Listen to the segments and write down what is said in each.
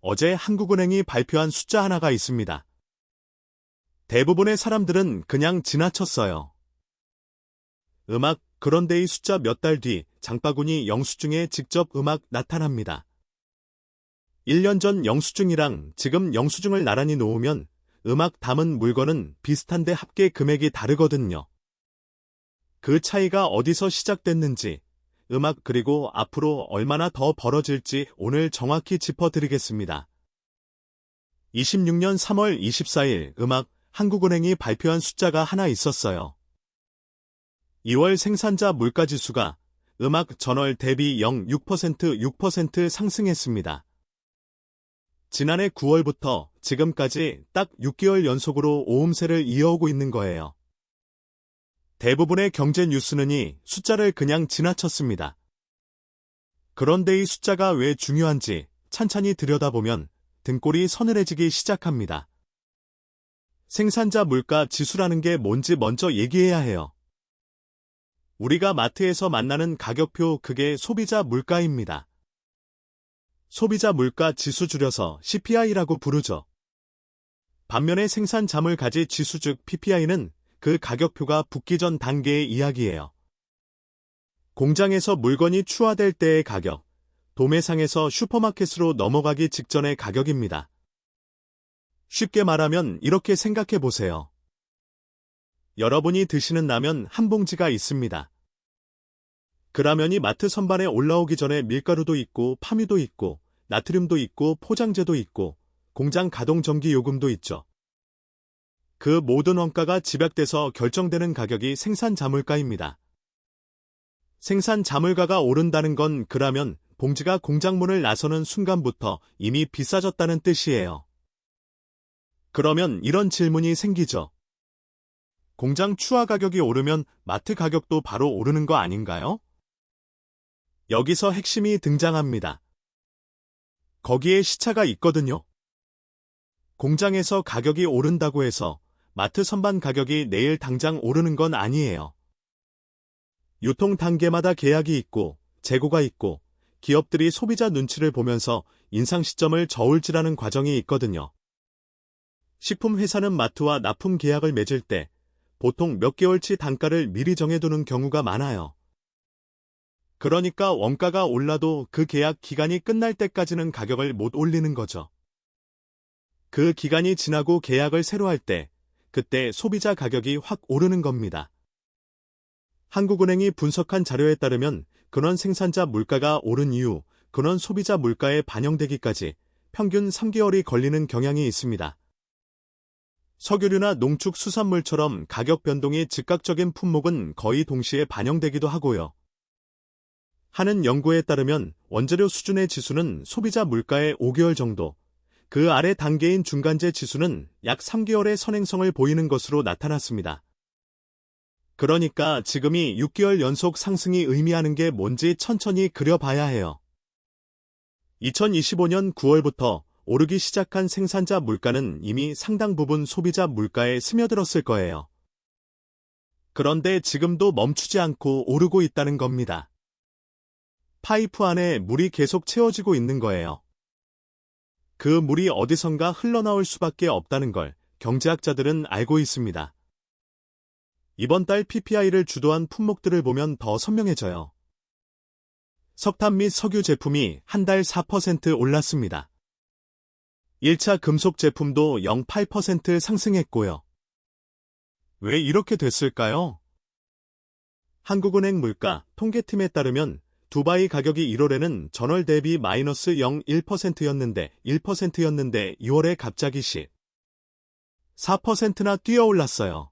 어제 한국은행이 발표한 숫자 하나가 있습니다. 대부분의 사람들은 그냥 지나쳤어요. 그런데 이 숫자 몇 달 뒤 장바구니 영수증에 직접 나타납니다. 1년 전 영수증이랑 지금 영수증을 나란히 놓으면 담은 물건은 비슷한데 합계 금액이 다르거든요. 그 차이가 어디서 시작됐는지, 그리고 앞으로 얼마나 더 벌어질지 오늘 정확히 짚어드리겠습니다. 26년 3월 24일 한국은행이 발표한 숫자가 하나 있었어요. 2월 생산자 물가지수가 전월 대비 0.6% 상승했습니다. 지난해 9월부터 지금까지 딱 6개월 연속으로 오음세를 이어오고 있는 거예요. 대부분의 경제 뉴스는 이 숫자를 그냥 지나쳤습니다. 그런데 이 숫자가 왜 중요한지 찬찬히 들여다보면 등골이 서늘해지기 시작합니다. 생산자 물가 지수라는 게 뭔지 먼저 얘기해야 해요. 우리가 마트에서 만나는 가격표, 그게 소비자 물가입니다. 소비자 물가 지수 줄여서 CPI라고 부르죠. 반면에 생산자물가지 지수 즉 PPI는 그 가격표가 붙기 전 단계의 이야기예요. 공장에서 물건이 추화될 때의 가격, 도매상에서 슈퍼마켓으로 넘어가기 직전의 가격입니다. 쉽게 말하면 이렇게 생각해 보세요. 여러분이 드시는 라면 한 봉지가 있습니다. 그 라면이 마트 선반에 올라오기 전에 밀가루도 있고 파미도 있고 나트륨도 있고 포장재도 있고 공장 가동 전기 요금도 있죠. 그 모든 원가가 집약돼서 결정되는 가격이 생산자물가입니다. 생산자물가가 오른다는 건 그 라면 봉지가 공장문을 나서는 순간부터 이미 비싸졌다는 뜻이에요. 그러면 이런 질문이 생기죠. 공장 추화 가격이 오르면 마트 가격도 바로 오르는 거 아닌가요? 여기서 핵심이 등장합니다. 거기에 시차가 있거든요. 공장에서 가격이 오른다고 해서 마트 선반 가격이 내일 당장 오르는 건 아니에요. 유통 단계마다 계약이 있고 재고가 있고 기업들이 소비자 눈치를 보면서 인상 시점을 저울질하는 과정이 있거든요. 식품 회사는 마트와 납품 계약을 맺을 때 보통 몇 개월치 단가를 미리 정해두는 경우가 많아요. 그러니까 원가가 올라도 그 계약 기간이 끝날 때까지는 가격을 못 올리는 거죠. 그 기간이 지나고 계약을 새로 할 때, 그때 소비자 가격이 확 오르는 겁니다. 한국은행이 분석한 자료에 따르면 근원 생산자 물가가 오른 이후 근원 소비자 물가에 반영되기까지 평균 3개월이 걸리는 경향이 있습니다. 석유류나 농축수산물처럼 가격 변동이 즉각적인 품목은 거의 동시에 반영되기도 하고요. 하는 연구에 따르면 원재료 수준의 지수는 소비자 물가의 5개월 정도, 그 아래 단계인 중간재 지수는 약 3개월의 선행성을 보이는 것으로 나타났습니다. 그러니까 지금이 6개월 연속 상승이 의미하는 게 뭔지 천천히 그려봐야 해요. 2025년 9월부터 오르기 시작한 생산자 물가는 이미 상당 부분 소비자 물가에 스며들었을 거예요. 그런데 지금도 멈추지 않고 오르고 있다는 겁니다. 파이프 안에 물이 계속 채워지고 있는 거예요. 그 물이 어디선가 흘러나올 수밖에 없다는 걸 경제학자들은 알고 있습니다. 이번 달 PPI를 주도한 품목들을 보면 더 선명해져요. 석탄 및 석유 제품이 한 달 4% 올랐습니다. 1차 금속 제품도 0.8% 상승했고요. 왜 이렇게 됐을까요? 한국은행 물가 통계팀에 따르면 두바이 가격이 1월에는 전월 대비 마이너스 0.1%였는데 2월에 갑자기 14%나 뛰어올랐어요.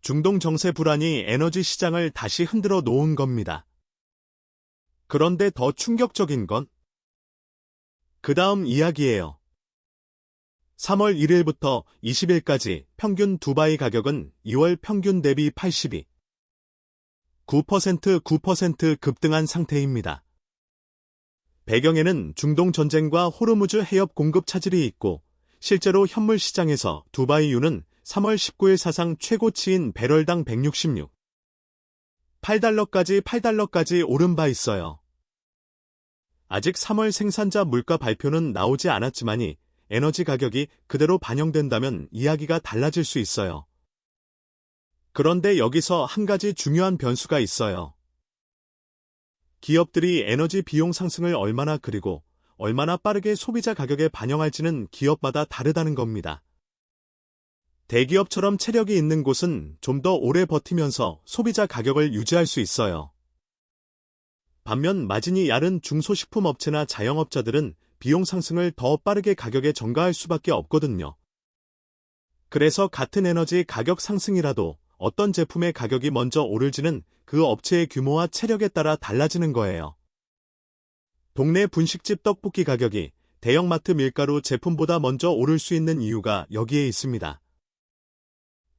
중동 정세 불안이 에너지 시장을 다시 흔들어 놓은 겁니다. 그런데 더 충격적인 건 그 다음 이야기예요. 3월 1일부터 20일까지 평균 두바이 가격은 2월 평균 대비 9% 급등한 상태입니다. 배경에는 중동 전쟁과 호르무즈 해협 공급 차질이 있고 실제로 현물 시장에서 두바이유는 3월 19일 사상 최고치인 배럴당 8달러까지 오른 바 있어요. 아직 3월 생산자 물가 발표는 나오지 않았지만이 에너지 가격이 그대로 반영된다면 이야기가 달라질 수 있어요. 그런데 여기서 한 가지 중요한 변수가 있어요. 기업들이 에너지 비용 상승을 얼마나 그리고 얼마나 빠르게 소비자 가격에 반영할지는 기업마다 다르다는 겁니다. 대기업처럼 체력이 있는 곳은 좀 더 오래 버티면서 소비자 가격을 유지할 수 있어요. 반면 마진이 얇은 중소식품업체나 자영업자들은 비용 상승을 더 빠르게 가격에 전가할 수밖에 없거든요. 그래서 같은 에너지 가격 상승이라도 어떤 제품의 가격이 먼저 오를지는 그 업체의 규모와 체력에 따라 달라지는 거예요. 동네 분식집 떡볶이 가격이 대형마트 밀가루 제품보다 먼저 오를 수 있는 이유가 여기에 있습니다.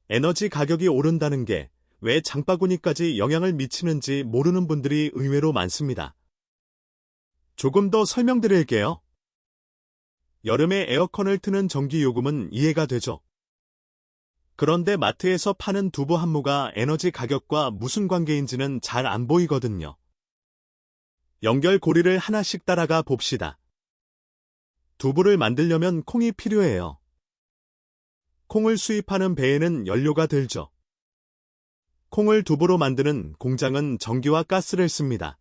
에너지 가격이 오른다는 게 왜 장바구니까지 영향을 미치는지 모르는 분들이 의외로 많습니다. 조금 더 설명드릴게요. 여름에 에어컨을 트는 전기요금은 이해가 되죠. 그런데 마트에서 파는 두부 한 무가 에너지 가격과 무슨 관계인지는 잘 안 보이거든요. 연결고리를 하나씩 따라가 봅시다. 두부를 만들려면 콩이 필요해요. 콩을 수입하는 배에는 연료가 들죠. 콩을 두부로 만드는 공장은 전기와 가스를 씁니다.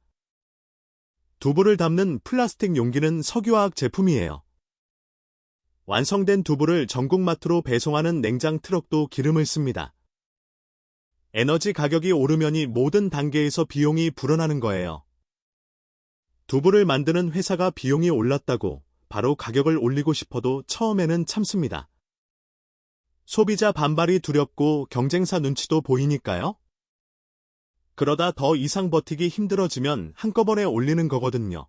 두부를 담는 플라스틱 용기는 석유화학 제품이에요. 완성된 두부를 전국마트로 배송하는 냉장 트럭도 기름을 씁니다. 에너지 가격이 오르면이 모든 단계에서 비용이 불어나는 거예요. 두부를 만드는 회사가 비용이 올랐다고 바로 가격을 올리고 싶어도 처음에는 참습니다. 소비자 반발이 두렵고 경쟁사 눈치도 보이니까요. 그러다 더 이상 버티기 힘들어지면 한꺼번에 올리는 거거든요.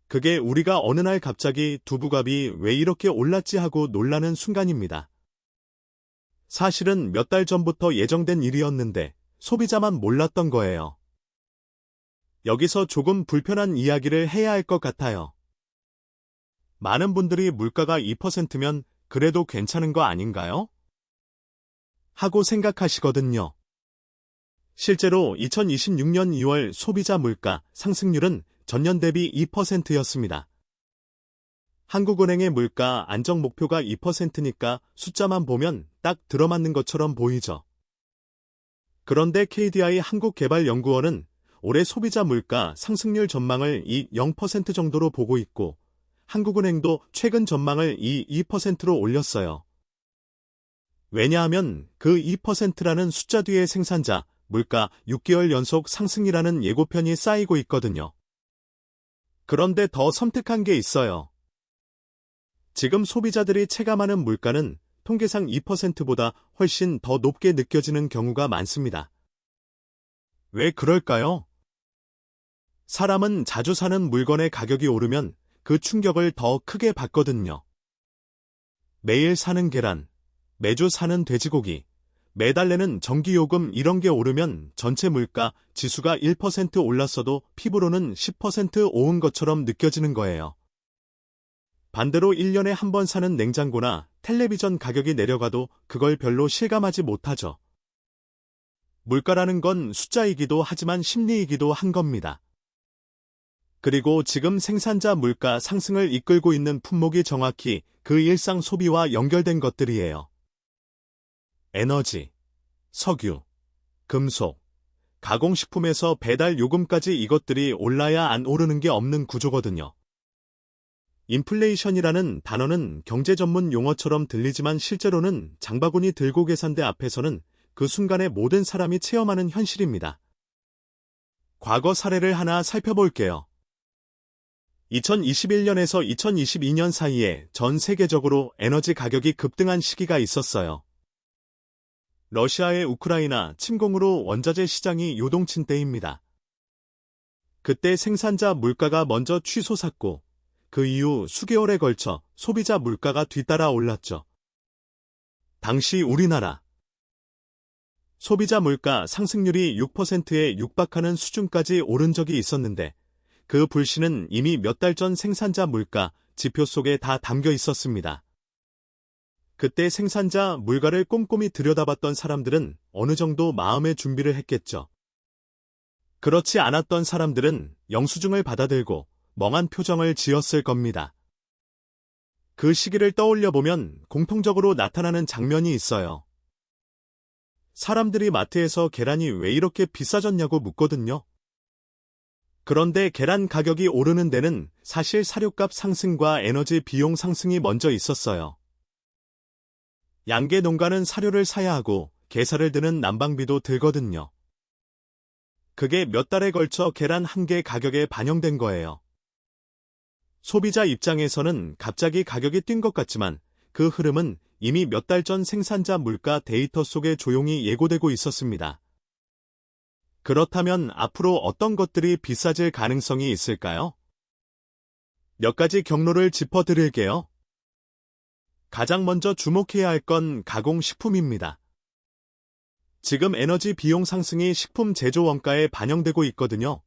그게 우리가 어느 날 갑자기 두부값이 왜 이렇게 올랐지 하고 놀라는 순간입니다. 사실은 몇 달 전부터 예정된 일이었는데 소비자만 몰랐던 거예요. 여기서 조금 불편한 이야기를 해야 할 것 같아요. 많은 분들이 물가가 2%면 그래도 괜찮은 거 아닌가요? 하고 생각하시거든요. 실제로 2026년 2월 소비자 물가 상승률은 전년 대비 2%였습니다. 한국은행의 물가 안정 목표가 2%니까 숫자만 보면 딱 들어맞는 것처럼 보이죠. 그런데 KDI 한국개발연구원은 올해 소비자 물가 상승률 전망을 0% 정도로 보고 있고 한국은행도 최근 전망을 2%로 올렸어요. 왜냐하면 그 2%라는 숫자 뒤에 생산자, 물가 6개월 연속 상승이라는 예고편이 쌓이고 있거든요. 그런데 더 섬뜩한 게 있어요. 지금 소비자들이 체감하는 물가는 통계상 2%보다 훨씬 더 높게 느껴지는 경우가 많습니다. 왜 그럴까요? 사람은 자주 사는 물건의 가격이 오르면 그 충격을 더 크게 받거든요. 매일 사는 계란, 매주 사는 돼지고기, 매달 내는 전기요금 이런 게 오르면 전체 물가 지수가 1% 올랐어도 피부로는 10% 오른 것처럼 느껴지는 거예요. 반대로 1년에 한 번 사는 냉장고나 텔레비전 가격이 내려가도 그걸 별로 실감하지 못하죠. 물가라는 건 숫자이기도 하지만 심리이기도 한 겁니다. 그리고 지금 생산자 물가 상승을 이끌고 있는 품목이 정확히 그 일상 소비와 연결된 것들이에요. 에너지, 석유, 금속, 가공식품에서 배달 요금까지 이것들이 올라야 안 오르는 게 없는 구조거든요. 인플레이션이라는 단어는 경제 전문 용어처럼 들리지만 실제로는 장바구니 들고 계산대 앞에서는 그 순간에 모든 사람이 체험하는 현실입니다. 과거 사례를 하나 살펴볼게요. 2021년에서 2022년 사이에 전 세계적으로 에너지 가격이 급등한 시기가 있었어요. 러시아의 우크라이나 침공으로 원자재 시장이 요동친 때입니다. 그때 생산자 물가가 먼저 치솟았고 그 이후 수개월에 걸쳐 소비자 물가가 뒤따라 올랐죠. 당시 우리나라 소비자 물가 상승률이 6%에 육박하는 수준까지 오른 적이 있었는데 그 불씨는 이미 몇 달 전 생산자 물가 지표 속에 다 담겨 있었습니다. 그때 생산자 물가를 꼼꼼히 들여다봤던 사람들은 어느 정도 마음의 준비를 했겠죠. 그렇지 않았던 사람들은 영수증을 받아들고 멍한 표정을 지었을 겁니다. 그 시기를 떠올려 보면 공통적으로 나타나는 장면이 있어요. 사람들이 마트에서 계란이 왜 이렇게 비싸졌냐고 묻거든요. 그런데 계란 가격이 오르는 데는 사실 사료값 상승과 에너지 비용 상승이 먼저 있었어요. 양계 농가는 사료를 사야 하고 게사를 드는 난방비도 들거든요. 그게 몇 달에 걸쳐 계란 한 개 가격에 반영된 거예요. 소비자 입장에서는 갑자기 가격이 뛴 것 같지만 그 흐름은 이미 몇 달 전 생산자 물가 데이터 속에 조용히 예고되고 있었습니다. 그렇다면 앞으로 어떤 것들이 비싸질 가능성이 있을까요? 몇 가지 경로를 짚어드릴게요. 가장 먼저 주목해야 할 건 가공식품입니다. 지금 에너지 비용 상승이 식품 제조 원가에 반영되고 있거든요.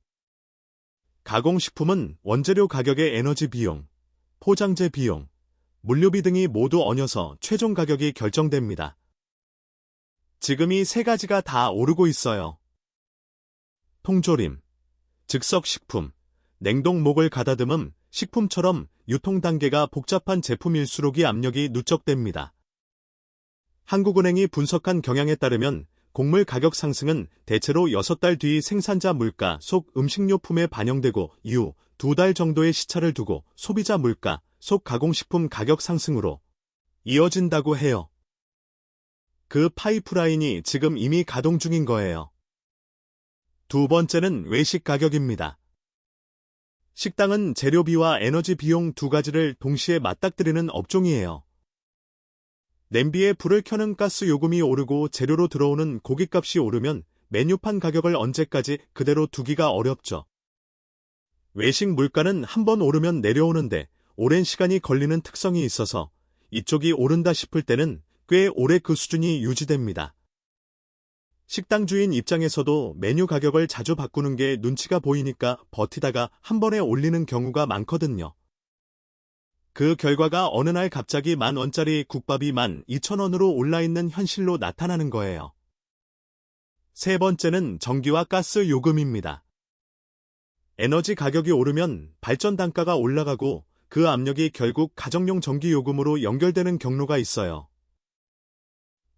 가공식품은 원재료 가격의 에너지 비용, 포장재 비용, 물류비 등이 모두 얹어서 최종 가격이 결정됩니다. 지금 이 세 가지가 다 오르고 있어요. 통조림, 즉석식품, 냉동목을 가다듬음, 식품처럼 유통 단계가 복잡한 제품일수록 이 압력이 누적됩니다. 한국은행이 분석한 경향에 따르면 곡물 가격 상승은 대체로 6달 뒤 생산자 물가 속 음식료품에 반영되고 이후 2달 정도의 시차를 두고 소비자 물가 속 가공식품 가격 상승으로 이어진다고 해요. 그 파이프라인이 지금 이미 가동 중인 거예요. 두 번째는 외식 가격입니다. 식당은 재료비와 에너지 비용 두 가지를 동시에 맞닥뜨리는 업종이에요. 냄비에 불을 켜는 가스 요금이 오르고 재료로 들어오는 고깃값이 오르면 메뉴판 가격을 언제까지 그대로 두기가 어렵죠. 외식 물가는 한번 오르면 내려오는데 오랜 시간이 걸리는 특성이 있어서 이쪽이 오른다 싶을 때는 꽤 오래 그 수준이 유지됩니다. 식당 주인 입장에서도 메뉴 가격을 자주 바꾸는 게 눈치가 보이니까 버티다가 한 번에 올리는 경우가 많거든요. 그 결과가 어느 날 갑자기 10,000원짜리 국밥이 12,000원으로 올라있는 현실로 나타나는 거예요. 세 번째는 전기와 가스 요금입니다. 에너지 가격이 오르면 발전 단가가 올라가고 그 압력이 결국 가정용 전기 요금으로 연결되는 경로가 있어요.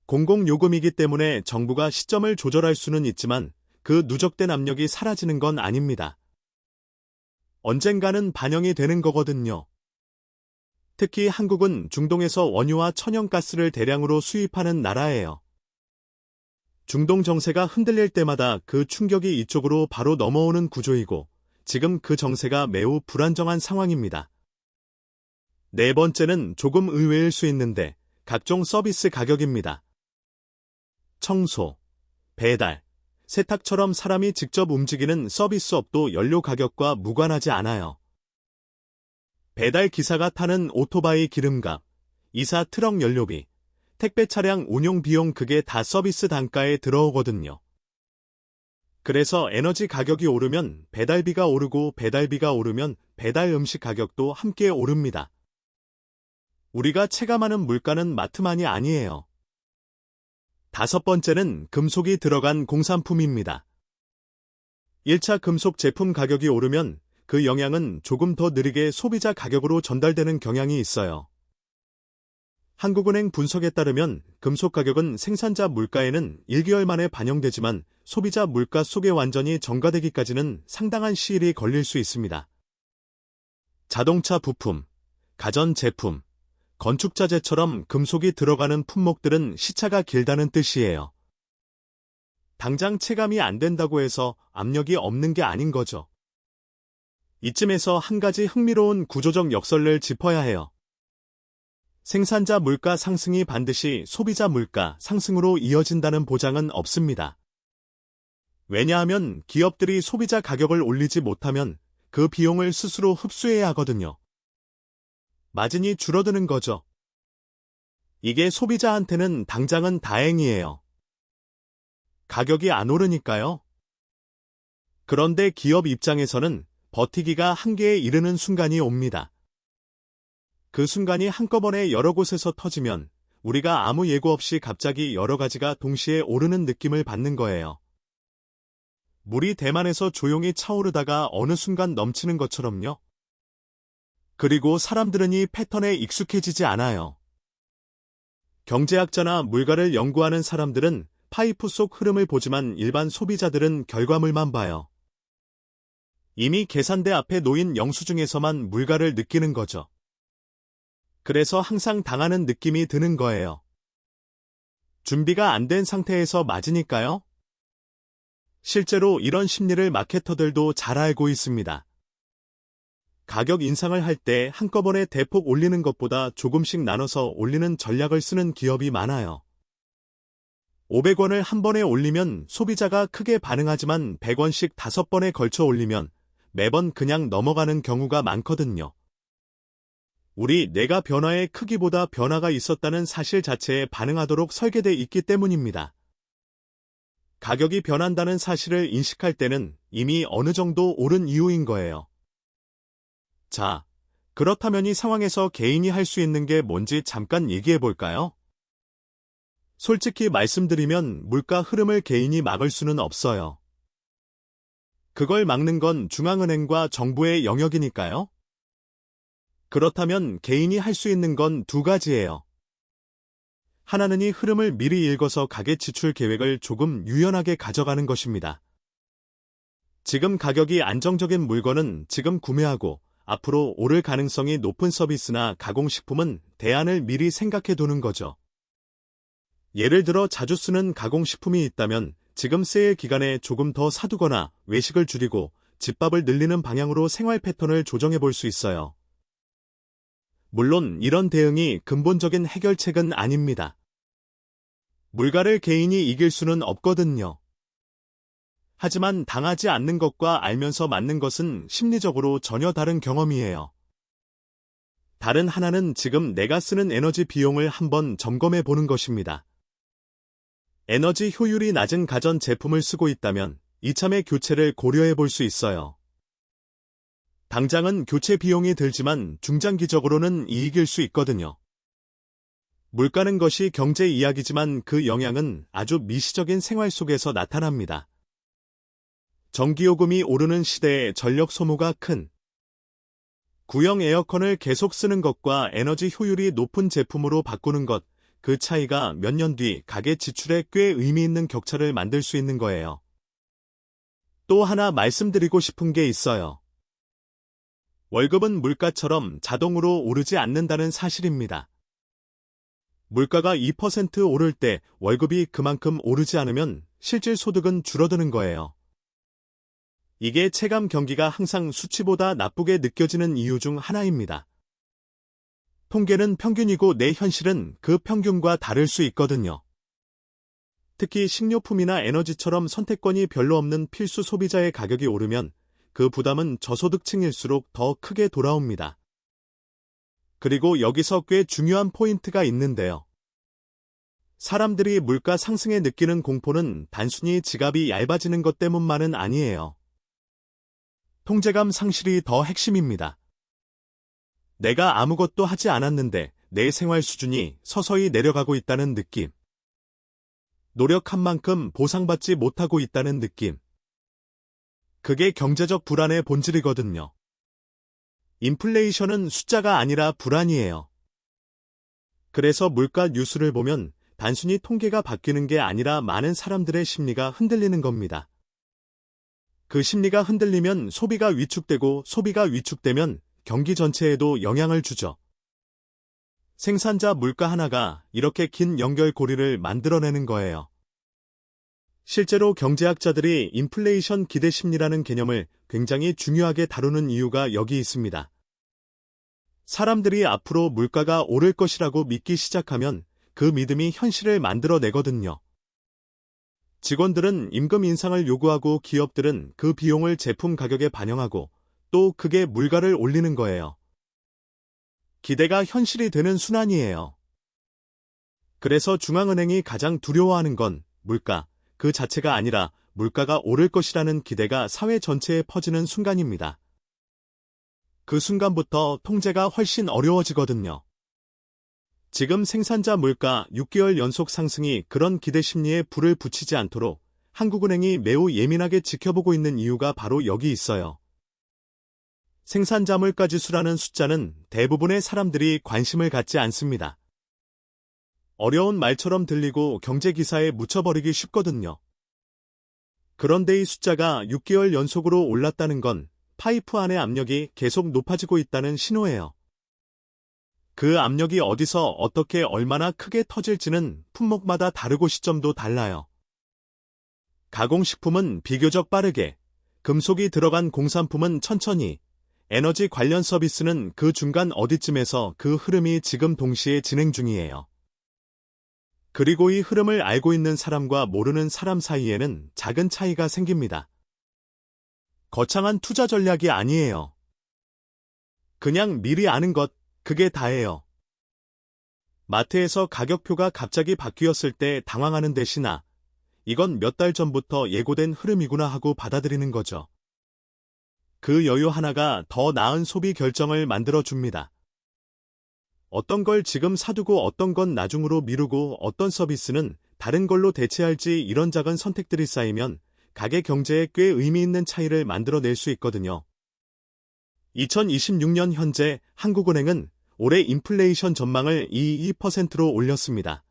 공공요금이기 때문에 정부가 시점을 조절할 수는 있지만 그 누적된 압력이 사라지는 건 아닙니다. 언젠가는 반영이 되는 거거든요. 특히 한국은 중동에서 원유와 천연가스를 대량으로 수입하는 나라예요. 중동 정세가 흔들릴 때마다 그 충격이 이쪽으로 바로 넘어오는 구조이고 지금 그 정세가 매우 불안정한 상황입니다. 네 번째는 조금 의외일 수 있는데 각종 서비스 가격입니다. 청소, 배달, 세탁처럼 사람이 직접 움직이는 서비스업도 연료 가격과 무관하지 않아요. 배달 기사가 타는 오토바이 기름값, 이사 트럭 연료비, 택배 차량 운용 비용 그게 다 서비스 단가에 들어오거든요. 그래서 에너지 가격이 오르면 배달비가 오르고 배달비가 오르면 배달 음식 가격도 함께 오릅니다. 우리가 체감하는 물가는 마트만이 아니에요. 다섯 번째는 금속이 들어간 공산품입니다. 1차 금속 제품 가격이 오르면 그 영향은 조금 더 느리게 소비자 가격으로 전달되는 경향이 있어요. 한국은행 분석에 따르면 금속 가격은 생산자 물가에는 1개월 만에 반영되지만 소비자 물가 속에 완전히 전가되기까지는 상당한 시일이 걸릴 수 있습니다. 자동차 부품, 가전제품, 건축자재처럼 금속이 들어가는 품목들은 시차가 길다는 뜻이에요. 당장 체감이 안 된다고 해서 압력이 없는 게 아닌 거죠. 이쯤에서 한 가지 흥미로운 구조적 역설을 짚어야 해요. 생산자 물가 상승이 반드시 소비자 물가 상승으로 이어진다는 보장은 없습니다. 왜냐하면 기업들이 소비자 가격을 올리지 못하면 그 비용을 스스로 흡수해야 하거든요. 마진이 줄어드는 거죠. 이게 소비자한테는 당장은 다행이에요. 가격이 안 오르니까요. 그런데 기업 입장에서는 버티기가 한계에 이르는 순간이 옵니다. 그 순간이 한꺼번에 여러 곳에서 터지면 우리가 아무 예고 없이 갑자기 여러 가지가 동시에 오르는 느낌을 받는 거예요. 물이 대만에서 조용히 차오르다가 어느 순간 넘치는 것처럼요. 그리고 사람들은 이 패턴에 익숙해지지 않아요. 경제학자나 물가를 연구하는 사람들은 파이프 속 흐름을 보지만 일반 소비자들은 결과물만 봐요. 이미 계산대 앞에 놓인 영수증에서만 물가를 느끼는 거죠. 그래서 항상 당하는 느낌이 드는 거예요. 준비가 안 된 상태에서 맞으니까요. 실제로 이런 심리를 마케터들도 잘 알고 있습니다. 가격 인상을 할 때 한꺼번에 대폭 올리는 것보다 조금씩 나눠서 올리는 전략을 쓰는 기업이 많아요. 500원을 한 번에 올리면 소비자가 크게 반응하지만 100원씩 5번에 걸쳐 올리면 매번 그냥 넘어가는 경우가 많거든요. 우리 뇌가 변화의 크기보다 변화가 있었다는 사실 자체에 반응하도록 설계돼 있기 때문입니다. 가격이 변한다는 사실을 인식할 때는 이미 어느 정도 오른 이유인 거예요. 자, 그렇다면 이 상황에서 개인이 할 수 있는 게 뭔지 잠깐 얘기해 볼까요? 솔직히 말씀드리면 물가 흐름을 개인이 막을 수는 없어요. 그걸 막는 건 중앙은행과 정부의 영역이니까요. 그렇다면 개인이 할 수 있는 건 두 가지예요. 하나는 이 흐름을 미리 읽어서 가계 지출 계획을 조금 유연하게 가져가는 것입니다. 지금 가격이 안정적인 물건은 지금 구매하고 앞으로 오를 가능성이 높은 서비스나 가공식품은 대안을 미리 생각해 두는 거죠. 예를 들어 자주 쓰는 가공식품이 있다면 지금 세일 기간에 조금 더 사두거나 외식을 줄이고 집밥을 늘리는 방향으로 생활 패턴을 조정해 볼 수 있어요. 물론 이런 대응이 근본적인 해결책은 아닙니다. 물가를 개인이 이길 수는 없거든요. 하지만 당하지 않는 것과 알면서 맞는 것은 심리적으로 전혀 다른 경험이에요. 다른 하나는 지금 내가 쓰는 에너지 비용을 한번 점검해 보는 것입니다. 에너지 효율이 낮은 가전 제품을 쓰고 있다면 이참에 교체를 고려해 볼 수 있어요. 당장은 교체 비용이 들지만 중장기적으로는 이익일 수 있거든요. 물가는 것이 경제 이야기지만 그 영향은 아주 미시적인 생활 속에서 나타납니다. 전기요금이 오르는 시대에 전력 소모가 큰 구형 에어컨을 계속 쓰는 것과 에너지 효율이 높은 제품으로 바꾸는 것, 그 차이가 몇 년 뒤 가계 지출에 꽤 의미 있는 격차를 만들 수 있는 거예요. 또 하나 말씀드리고 싶은 게 있어요. 월급은 물가처럼 자동으로 오르지 않는다는 사실입니다. 물가가 2% 오를 때 월급이 그만큼 오르지 않으면 실질 소득은 줄어드는 거예요. 이게 체감 경기가 항상 수치보다 나쁘게 느껴지는 이유 중 하나입니다. 통계는 평균이고 내 현실은 그 평균과 다를 수 있거든요. 특히 식료품이나 에너지처럼 선택권이 별로 없는 필수 소비자의 가격이 오르면 그 부담은 저소득층일수록 더 크게 돌아옵니다. 그리고 여기서 꽤 중요한 포인트가 있는데요. 사람들이 물가 상승에 느끼는 공포는 단순히 지갑이 얇아지는 것 때문만은 아니에요. 통제감 상실이 더 핵심입니다. 내가 아무것도 하지 않았는데 내 생활 수준이 서서히 내려가고 있다는 느낌. 노력한 만큼 보상받지 못하고 있다는 느낌. 그게 경제적 불안의 본질이거든요. 인플레이션은 숫자가 아니라 불안이에요. 그래서 물가 뉴스를 보면 단순히 통계가 바뀌는 게 아니라 많은 사람들의 심리가 흔들리는 겁니다. 그 심리가 흔들리면 소비가 위축되고 소비가 위축되면 경기 전체에도 영향을 주죠. 생산자 물가 하나가 이렇게 긴 연결고리를 만들어내는 거예요. 실제로 경제학자들이 인플레이션 기대 심리라는 개념을 굉장히 중요하게 다루는 이유가 여기 있습니다. 사람들이 앞으로 물가가 오를 것이라고 믿기 시작하면 그 믿음이 현실을 만들어내거든요. 직원들은 임금 인상을 요구하고 기업들은 그 비용을 제품 가격에 반영하고 또 그게 물가를 올리는 거예요. 기대가 현실이 되는 순환이에요. 그래서 중앙은행이 가장 두려워하는 건 물가 그 자체가 아니라 물가가 오를 것이라는 기대가 사회 전체에 퍼지는 순간입니다. 그 순간부터 통제가 훨씬 어려워지거든요. 지금 생산자 물가 6개월 연속 상승이 그런 기대 심리에 불을 붙이지 않도록 한국은행이 매우 예민하게 지켜보고 있는 이유가 바로 여기 있어요. 생산자물가 지수라는 숫자는 대부분의 사람들이 관심을 갖지 않습니다. 어려운 말처럼 들리고 경제기사에 묻혀버리기 쉽거든요. 그런데 이 숫자가 6개월 연속으로 올랐다는 건 파이프 안의 압력이 계속 높아지고 있다는 신호예요. 그 압력이 어디서 어떻게 얼마나 크게 터질지는 품목마다 다르고 시점도 달라요. 가공식품은 비교적 빠르게, 금속이 들어간 공산품은 천천히, 에너지 관련 서비스는 그 중간 어디쯤에서 그 흐름이 지금 동시에 진행 중이에요. 그리고 이 흐름을 알고 있는 사람과 모르는 사람 사이에는 작은 차이가 생깁니다. 거창한 투자 전략이 아니에요. 그냥 미리 아는 것, 그게 다예요. 마트에서 가격표가 갑자기 바뀌었을 때 당황하는 대신아, 이건 몇 달 전부터 예고된 흐름이구나 하고 받아들이는 거죠. 그 여유 하나가 더 나은 소비 결정을 만들어줍니다. 어떤 걸 지금 사두고 어떤 건 나중으로 미루고 어떤 서비스는 다른 걸로 대체할지 이런 작은 선택들이 쌓이면 가게 경제에 꽤 의미 있는 차이를 만들어낼 수 있거든요. 2026년 현재 한국은행은 올해 인플레이션 전망을 2% 올렸습니다.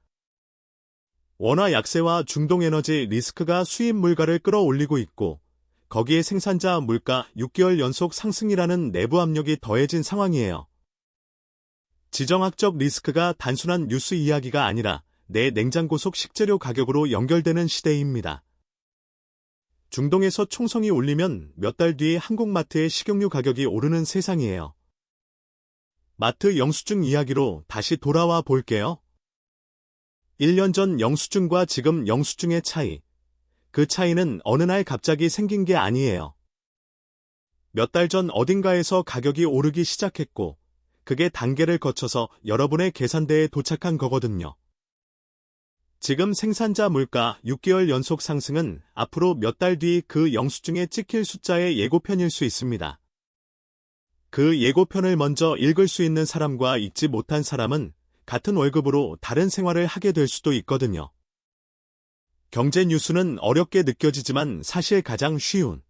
원화 약세와 중동에너지 리스크가 수입 물가를 끌어올리고 있고 거기에 생산자 물가 6개월 연속 상승이라는 내부 압력이 더해진 상황이에요. 지정학적 리스크가 단순한 뉴스 이야기가 아니라 내 냉장고 속 식재료 가격으로 연결되는 시대입니다. 중동에서 총성이 울리면 몇 달 뒤에 한국마트의 식용유 가격이 오르는 세상이에요. 마트 영수증 이야기로 다시 돌아와 볼게요. 1년 전 영수증과 지금 영수증의 차이. 그 차이는 어느 날 갑자기 생긴 게 아니에요. 몇 달 전 어딘가에서 가격이 오르기 시작했고, 그게 단계를 거쳐서 여러분의 계산대에 도착한 거거든요. 지금 생산자 물가 6개월 연속 상승은 앞으로 몇 달 뒤 그 영수증에 찍힐 숫자의 예고편일 수 있습니다. 그 예고편을 먼저 읽을 수 있는 사람과 읽지 못한 사람은 같은 월급으로 다른 생활을 하게 될 수도 있거든요. 경제 뉴스는 어렵게 느껴지지만 사실 가장 쉬운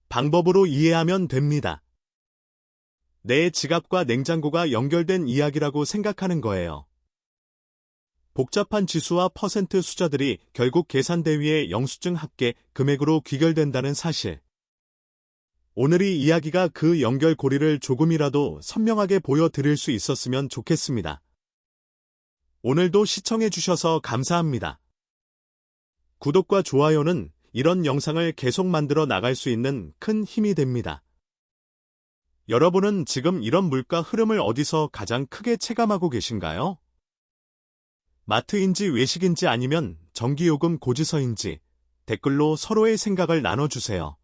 방법으로 이해하면 됩니다. 내 지갑과 냉장고가 연결된 이야기라고 생각하는 거예요. 복잡한 지수와 퍼센트 숫자들이 결국 계산대 위의 영수증 합계 금액으로 귀결된다는 사실. 오늘 이 이야기가 그 연결고리를 조금이라도 선명하게 보여드릴 수 있었으면 좋겠습니다. 오늘도 시청해주셔서 감사합니다. 구독과 좋아요는 이런 영상을 계속 만들어 나갈 수 있는 큰 힘이 됩니다. 여러분은 지금 이런 물가 흐름을 어디서 가장 크게 체감하고 계신가요? 마트인지 외식인지 아니면 전기요금 고지서인지 댓글로 서로의 생각을 나눠주세요.